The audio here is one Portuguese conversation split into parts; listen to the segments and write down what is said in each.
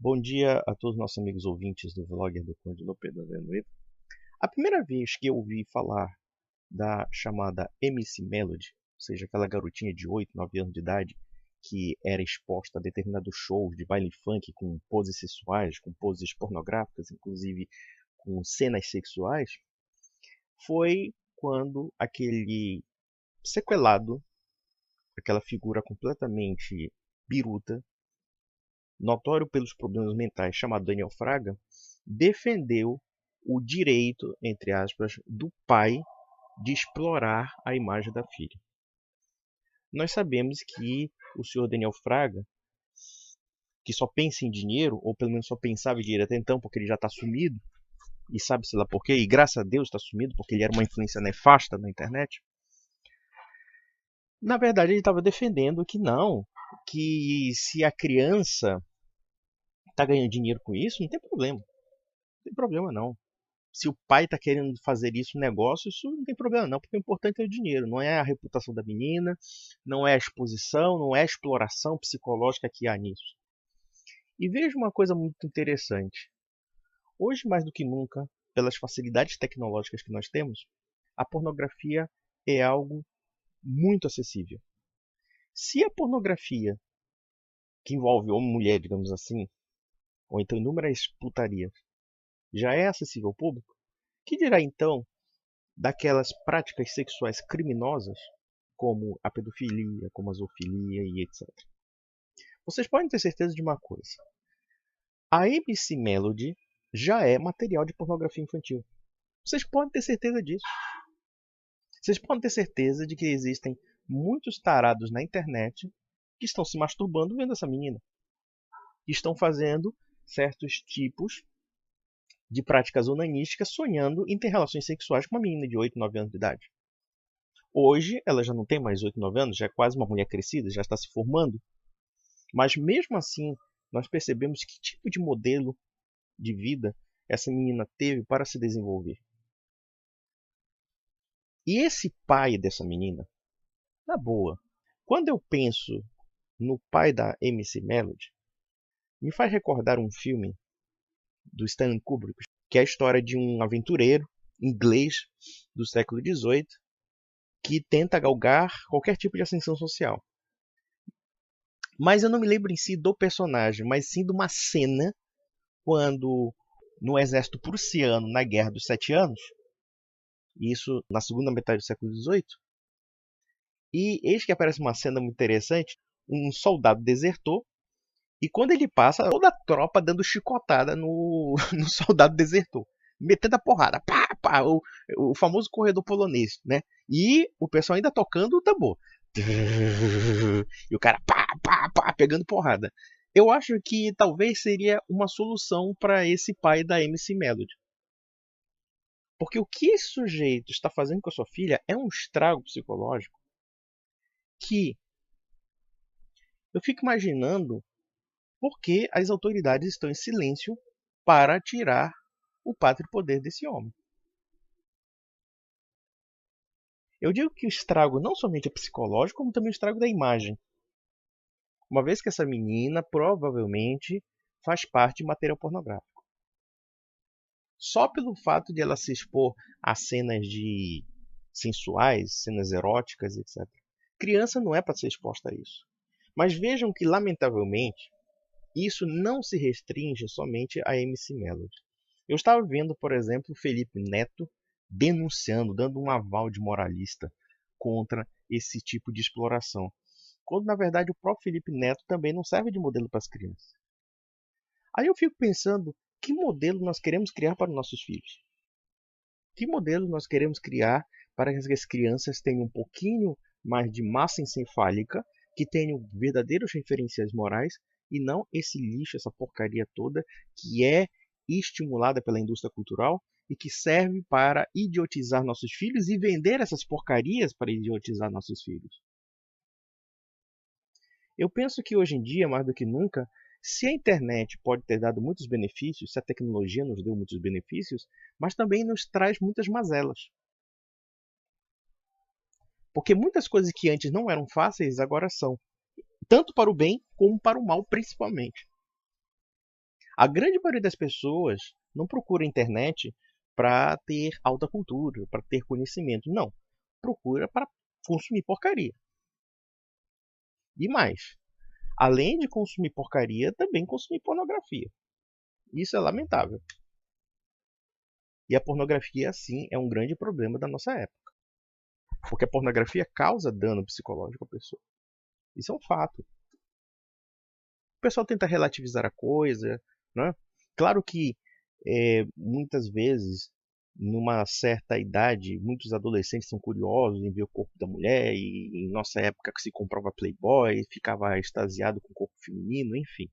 Bom dia a todos os nossos amigos ouvintes do vlogger do Conde Dom Pedro Avenuto. A primeira vez que eu ouvi falar da chamada MC Melody, ou seja, aquela garotinha de 8, 9 anos de idade que era exposta a determinados shows de baile funk com poses sexuais, com poses pornográficas, inclusive com cenas sexuais, foi quando aquele sequelado, aquela figura completamente biruta, notório pelos problemas mentais, chamado Daniel Fraga, defendeu o direito, entre aspas, do pai de explorar a imagem da filha. Nós sabemos que o senhor Daniel Fraga, que só pensa em dinheiro, ou pelo menos só pensava em dinheiro até então, porque ele já está sumido, e sabe-se lá por quê, e graças a Deus está sumido, porque ele era uma influência nefasta na internet. Na verdade, ele estava defendendo que não, que se a criança está ganhando dinheiro com isso, não tem problema. Não tem problema não. Se o pai está querendo fazer isso um negócio, isso não tem problema não, porque o importante é o dinheiro, não é a reputação da menina, não é a exposição, não é a exploração psicológica que há nisso. E veja uma coisa muito interessante. Hoje, mais do que nunca, pelas facilidades tecnológicas que nós temos, a pornografia é algo muito acessível. Se a pornografia, que envolve homem e mulher, digamos assim, ou então inúmeras putarias, já é acessível ao público, que dirá então daquelas práticas sexuais criminosas, como a pedofilia, como a zoofilia e etc. Vocês podem ter certeza de uma coisa. A MC Melody já é material de pornografia infantil. Vocês podem ter certeza disso. Vocês podem ter certeza de que existem muitos tarados na internet que estão se masturbando vendo essa menina. Estão fazendo certos tipos de práticas onanísticas sonhando em ter relações sexuais com uma menina de 8, 9 anos de idade. Hoje, ela já não tem mais 8, 9 anos, já é quase uma mulher crescida, já está se formando. Mas mesmo assim, nós percebemos que tipo de modelo de vida essa menina teve para se desenvolver. E esse pai dessa menina, na boa, quando eu penso no pai da MC Melody, me faz recordar um filme do Stanley Kubrick, que é a história de um aventureiro inglês do século XVIII que tenta galgar qualquer tipo de ascensão social. Mas eu não me lembro em si do personagem, mas sim de uma cena quando, no exército prussiano, na Guerra dos Sete Anos, isso na segunda metade do século XVIII, e eis que aparece uma cena muito interessante, um soldado desertor, e quando ele passa, toda a tropa dando chicotada no, no soldado desertor, metendo a porrada, pá, pá, o famoso corredor polonês, né? E o pessoal ainda tocando o tambor. E o cara pá, pá, pá, pegando porrada. Eu acho que talvez seria uma solução para esse pai da MC Melody. Porque o que esse sujeito está fazendo com a sua filha é um estrago psicológico que eu fico imaginando por que as autoridades estão em silêncio para tirar o pátrio poder desse homem. Eu digo que o estrago não somente é psicológico, como também o estrago da imagem. Uma vez que essa menina provavelmente faz parte de material pornográfico. Só pelo fato de ela se expor a cenas de sensuais, cenas eróticas, etc. Criança não é para ser exposta a isso. Mas vejam que, lamentavelmente, isso não se restringe somente a MC Melody. Eu estava vendo, por exemplo, o Felipe Neto denunciando, dando um aval de moralista contra esse tipo de exploração. Quando, na verdade, o próprio Felipe Neto também não serve de modelo para as crianças. Aí eu fico pensando, que modelo nós queremos criar para os nossos filhos? Que modelo nós queremos criar para que as crianças tenham um pouquinho mais de massa encefálica, que tenham verdadeiros referenciais morais e não esse lixo, essa porcaria toda que é estimulada pela indústria cultural e que serve para idiotizar nossos filhos e vender essas porcarias para idiotizar nossos filhos. Eu penso que hoje em dia, mais do que nunca, se a internet pode ter dado muitos benefícios, se a tecnologia nos deu muitos benefícios, mas também nos traz muitas mazelas. Porque muitas coisas que antes não eram fáceis, agora são. Tanto para o bem como para o mal, principalmente. A grande maioria das pessoas não procura a internet para ter alta cultura, para ter conhecimento. Não. Procura para consumir porcaria. E mais, além de consumir porcaria, também consumir pornografia. Isso é lamentável. E a pornografia, sim, é um grande problema da nossa época. Porque a pornografia causa dano psicológico à pessoa. Isso é um fato. O pessoal tenta relativizar a coisa, né? Claro que muitas vezes, numa certa idade, muitos adolescentes são curiosos em ver o corpo da mulher, e em nossa época se comprava Playboy, ficava extasiado com o corpo feminino, enfim.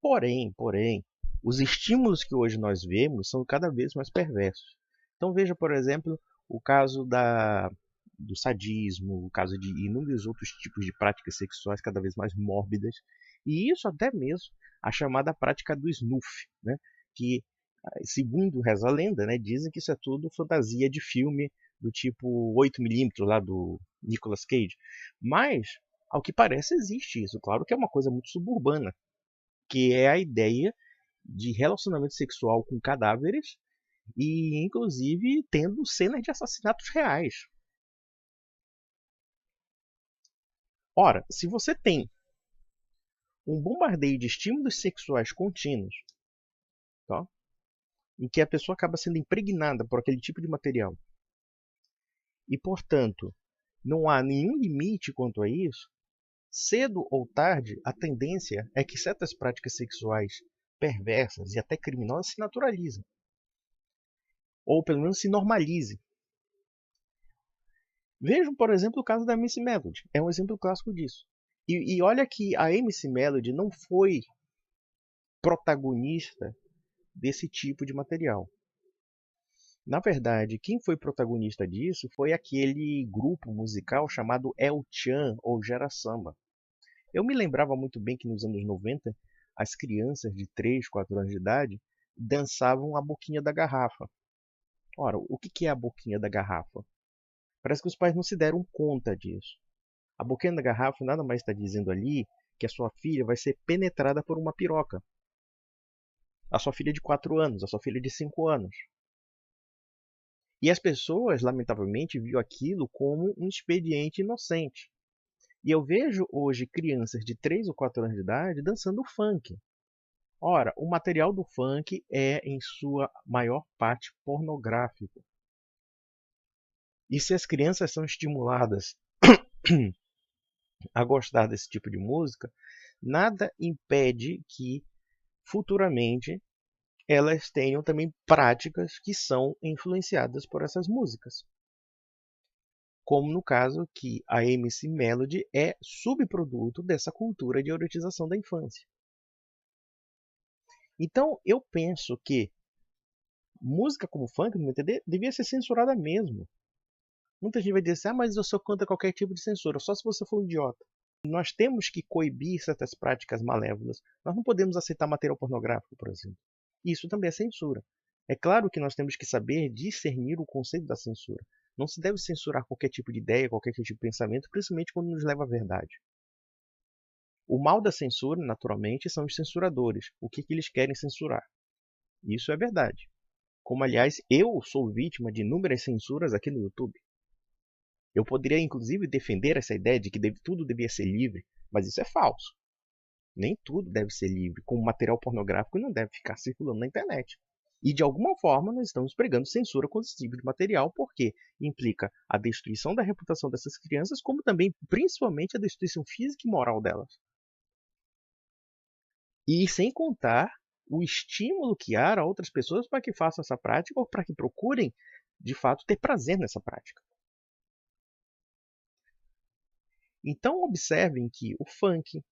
Porém, os estímulos que hoje nós vemos são cada vez mais perversos. Então veja, por exemplo, o caso do sadismo, o caso de inúmeros outros tipos de práticas sexuais cada vez mais mórbidas, e isso até mesmo a chamada prática do snoof, né? Que, segundo reza a lenda, né, dizem que isso é tudo fantasia de filme do tipo 8 mm lá do Nicolas Cage. Mas, ao que parece, existe isso. Claro que é uma coisa muito suburbana, que é a ideia de relacionamento sexual com cadáveres e, inclusive, tendo cenas de assassinatos reais. Ora, se você tem um bombardeio de estímulos sexuais contínuos, tá? Em que a pessoa acaba sendo impregnada por aquele tipo de material e, portanto, não há nenhum limite quanto a isso, cedo ou tarde, a tendência é que certas práticas sexuais perversas e até criminosas se naturalizem, ou pelo menos se normalizem. Vejam, por exemplo, o caso da MC Melody. É um exemplo clássico disso. E olha que a MC Melody não foi protagonista desse tipo de material. Na verdade, quem foi protagonista disso foi aquele grupo musical chamado El Chan ou Gera Samba. Eu me lembrava muito bem que nos anos 90, as crianças de 3, 4 anos de idade dançavam a boquinha da garrafa. Ora, o que é a boquinha da garrafa? Parece que os pais não se deram conta disso. A boquinha da garrafa nada mais está dizendo ali que a sua filha vai ser penetrada por uma piroca. A sua filha de 4 anos, a sua filha de 5 anos. E as pessoas, lamentavelmente, viam aquilo como um expediente inocente. E eu vejo hoje crianças de 3 ou 4 anos de idade dançando funk. Ora, o material do funk é, em sua maior parte, pornográfico. E se as crianças são estimuladas a gostar desse tipo de música, nada impede que futuramente elas tenham também práticas que são influenciadas por essas músicas. Como no caso que a MC Melody é subproduto dessa cultura de erotização da infância. Então, eu penso que música como funk, no meu entender, devia ser censurada mesmo. Muita gente vai dizer assim, mas eu sou contra qualquer tipo de censura, só se você for um idiota. Nós temos que coibir certas práticas malévolas. Nós não podemos aceitar material pornográfico, por exemplo. Isso também é censura. É claro que nós temos que saber discernir o conceito da censura. Não se deve censurar qualquer tipo de ideia, qualquer tipo de pensamento, principalmente quando nos leva à verdade. O mal da censura, naturalmente, são os censuradores. O que eles querem censurar? Isso é verdade. Como, aliás, eu sou vítima de inúmeras censuras aqui no YouTube. Eu poderia, inclusive, defender essa ideia de que tudo devia ser livre, mas isso é falso. Nem tudo deve ser livre, como material pornográfico não deve ficar circulando na internet. E de alguma forma nós estamos pregando censura com esse tipo de material, porque implica a destruição da reputação dessas crianças, como também, principalmente, a destruição física e moral delas. E sem contar o estímulo que há a outras pessoas para que façam essa prática ou para que procurem, de fato, ter prazer nessa prática. Então observem que o funk,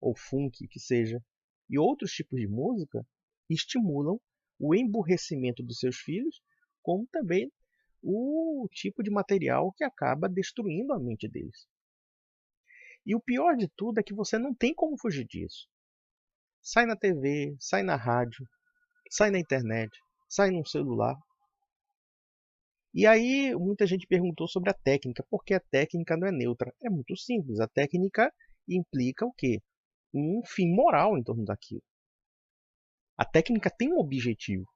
ou funk que seja, e outros tipos de música estimulam o emburrecimento dos seus filhos, como também o tipo de material que acaba destruindo a mente deles. E o pior de tudo é que você não tem como fugir disso. Sai na TV, sai na rádio, sai na internet, sai no celular. E aí muita gente perguntou sobre a técnica, por que a técnica não é neutra? É muito simples, a técnica implica o quê? Um fim moral em torno daquilo. A técnica tem um objetivo.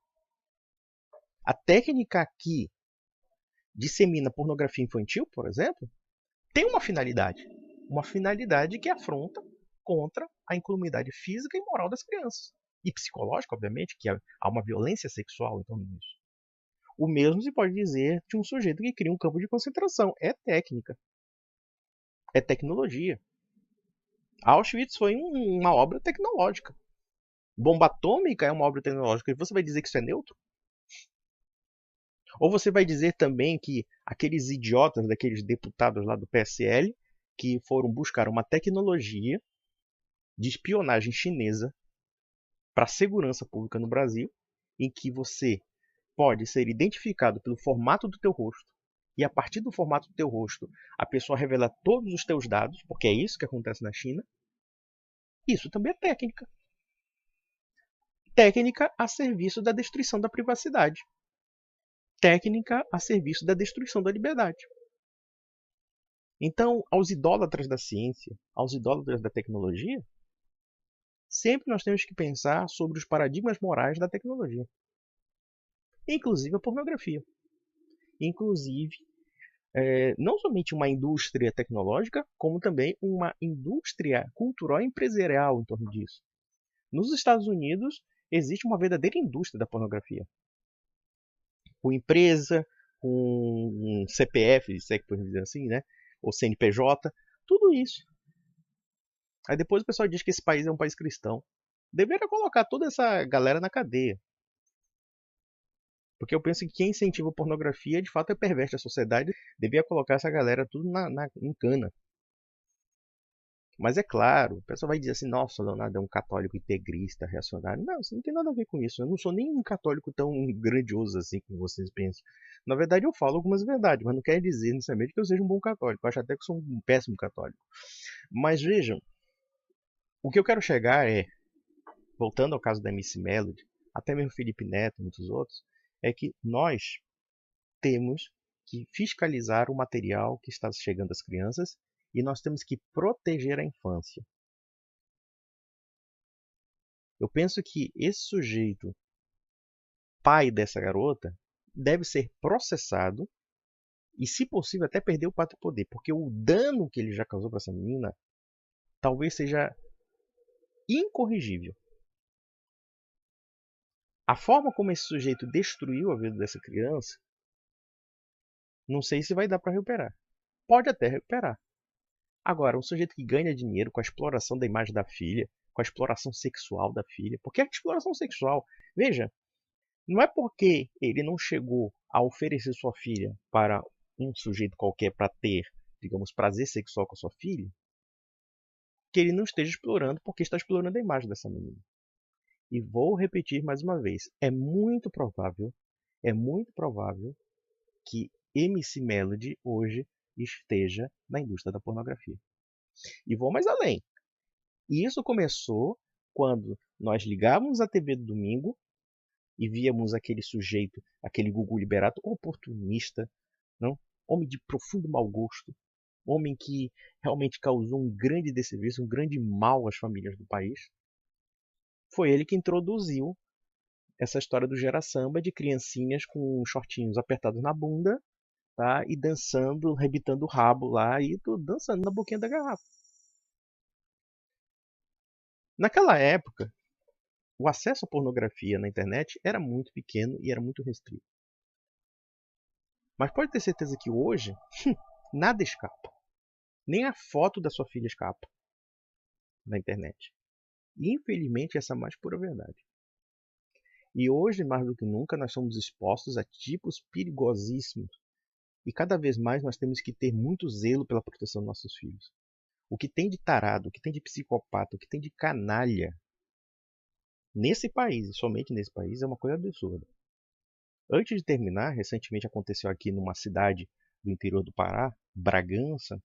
A técnica que dissemina pornografia infantil, por exemplo, tem uma finalidade. Uma finalidade que afronta contra a incolumidade física e moral das crianças. E psicológica, obviamente, que há uma violência sexual em torno disso. O mesmo se pode dizer de um sujeito que cria um campo de concentração. É técnica. É tecnologia. Auschwitz foi uma obra tecnológica. Bomba atômica é uma obra tecnológica. E você vai dizer que isso é neutro? Ou você vai dizer também que aqueles idiotas daqueles deputados lá do PSL que foram buscar uma tecnologia de espionagem chinesa para a segurança pública no Brasil, em que você pode ser identificado pelo formato do teu rosto, e a partir do formato do teu rosto, a pessoa revela todos os teus dados, porque é isso que acontece na China. Isso também é técnica. Técnica a serviço da destruição da privacidade. Técnica a serviço da destruição da liberdade. Então, aos idólatras da ciência, aos idólatras da tecnologia, sempre nós temos que pensar sobre os paradigmas morais da tecnologia. Inclusive a pornografia. Inclusive, não somente uma indústria tecnológica, como também uma indústria cultural e empresarial em torno disso. Nos Estados Unidos, existe uma verdadeira indústria da pornografia. Com empresa, com CPF, se é que podemos dizer assim, né? Ou CNPJ, tudo isso. Aí depois o pessoal diz que esse país é um país cristão. Deveria colocar toda essa galera na cadeia. Porque eu penso que quem incentiva a pornografia, de fato, é perverte a sociedade. Devia colocar essa galera tudo em cana. Mas é claro, o pessoal vai dizer assim, nossa, Leonardo é um católico integrista, reacionário. Não, isso não tem nada a ver com isso. Eu não sou nem um católico tão grandioso assim como vocês pensam. Na verdade, eu falo algumas verdades, mas não quer dizer necessariamente que eu seja um bom católico. Eu acho até que eu sou um péssimo católico. Mas vejam, o que eu quero chegar é, voltando ao caso da MC Melody, até mesmo Felipe Neto e muitos outros, é que nós temos que fiscalizar o material que está chegando às crianças e nós temos que proteger a infância. Eu penso que esse sujeito, pai dessa garota, deve ser processado e, se possível, até perder o pátrio poder, porque o dano que ele já causou para essa menina talvez seja incorrigível. A forma como esse sujeito destruiu a vida dessa criança, não sei se vai dar para recuperar. Pode até recuperar. Agora, um sujeito que ganha dinheiro com a exploração da imagem da filha, com a exploração sexual da filha, porque é exploração sexual. Veja, não é porque ele não chegou a oferecer sua filha para um sujeito qualquer para ter, digamos, prazer sexual com a sua filha, que ele não esteja explorando, porque está explorando a imagem dessa menina. E vou repetir mais uma vez, é muito provável que MC Melody hoje esteja na indústria da pornografia. E vou mais além. E isso começou quando nós ligávamos a TV do domingo e víamos aquele sujeito, aquele Gugu Liberato, oportunista, não? Homem de profundo mau gosto, homem que realmente causou um grande desserviço, um grande mal às famílias do país. Foi ele que introduziu essa história do gera samba de criancinhas com shortinhos apertados na bunda, tá? E dançando, rebitando o rabo lá e dançando na boquinha da garrafa. Naquela época, o acesso à pornografia na internet era muito pequeno e era muito restrito. Mas pode ter certeza que hoje, nada escapa. Nem a foto da sua filha escapa na internet. E infelizmente essa é a mais pura verdade. E hoje, mais do que nunca, nós somos expostos a tipos perigosíssimos. E cada vez mais nós temos que ter muito zelo pela proteção dos nossos filhos. O que tem de tarado, o que tem de psicopata, o que tem de canalha nesse país, e somente nesse país, é uma coisa absurda. Antes de terminar, recentemente aconteceu aqui numa cidade do interior do Pará, Bragança,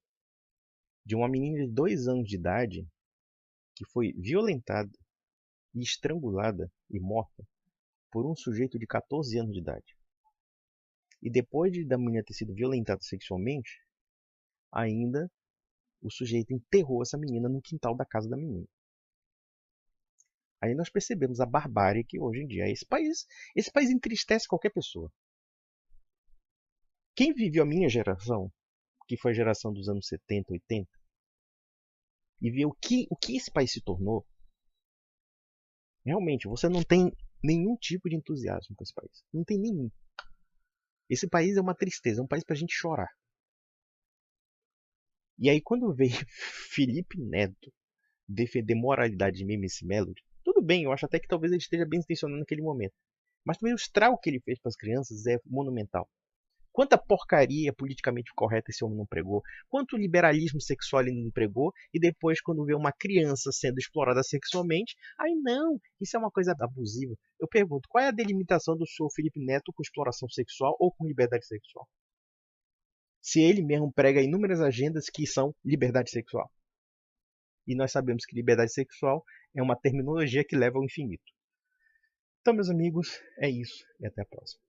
de uma menina de 2 anos de idade que foi violentada e estrangulada e morta por um sujeito de 14 anos de idade. E depois da menina ter sido violentada sexualmente, ainda o sujeito enterrou essa menina no quintal da casa da menina. Aí nós percebemos a barbárie que hoje em dia é esse país entristece qualquer pessoa. Quem viveu a minha geração, que foi a geração dos anos 70, 80, e vê o que esse país se tornou, realmente você não tem nenhum tipo de entusiasmo com esse país. Não tem nenhum. Esse país é uma tristeza, é um país pra gente chorar. E aí quando veio Felipe Neto defender moralidade de Mimici Melody, tudo bem, eu acho até que talvez ele esteja bem intencionado naquele momento. Mas também o estrago que ele fez para as crianças é monumental. Quanta porcaria politicamente correta esse homem não pregou, quanto liberalismo sexual ele não pregou, e depois, quando vê uma criança sendo explorada sexualmente, aí não, isso é uma coisa abusiva. Eu pergunto, qual é a delimitação do senhor Felipe Neto com exploração sexual ou com liberdade sexual? Se ele mesmo prega inúmeras agendas que são liberdade sexual. E nós sabemos que liberdade sexual é uma terminologia que leva ao infinito. Então, meus amigos, é isso e até a próxima.